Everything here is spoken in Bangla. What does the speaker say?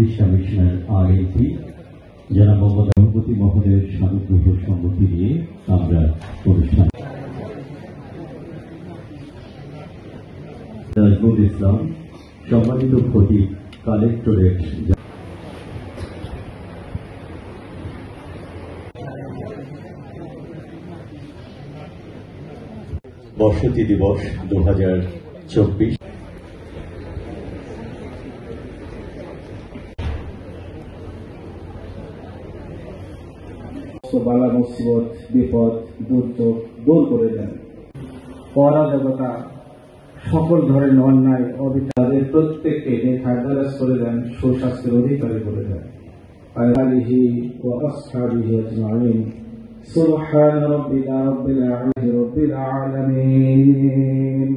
প্রতিষ্ঠা মিশনের আরএলপি জনাব মোহাম্মদ রহমতি মহোদয়ের সানুগ্রহ সম্মতি নিয়ে আমরা অনুষ্ঠান নাজমুল ইসলাম সম্মানিত খতিব কালেক্টরেট বর্ষতি দিবস 2024 বালা মুসিবত বিপদ দুর্যোগ দূর করে দেন, অরাজকতা সকল ধরনের অন্যায় অবিচারের প্রত্যেককে নেখারদারাজ করে দেন, সুস্বাস্থ্যের অধিকারী করে দেন। আলিহি ওয়া আসহাবিহি আজমাইন। সুবহান রাব্বিকা রাব্বিল ইজ্জাতি রাব্বিল আলামিন।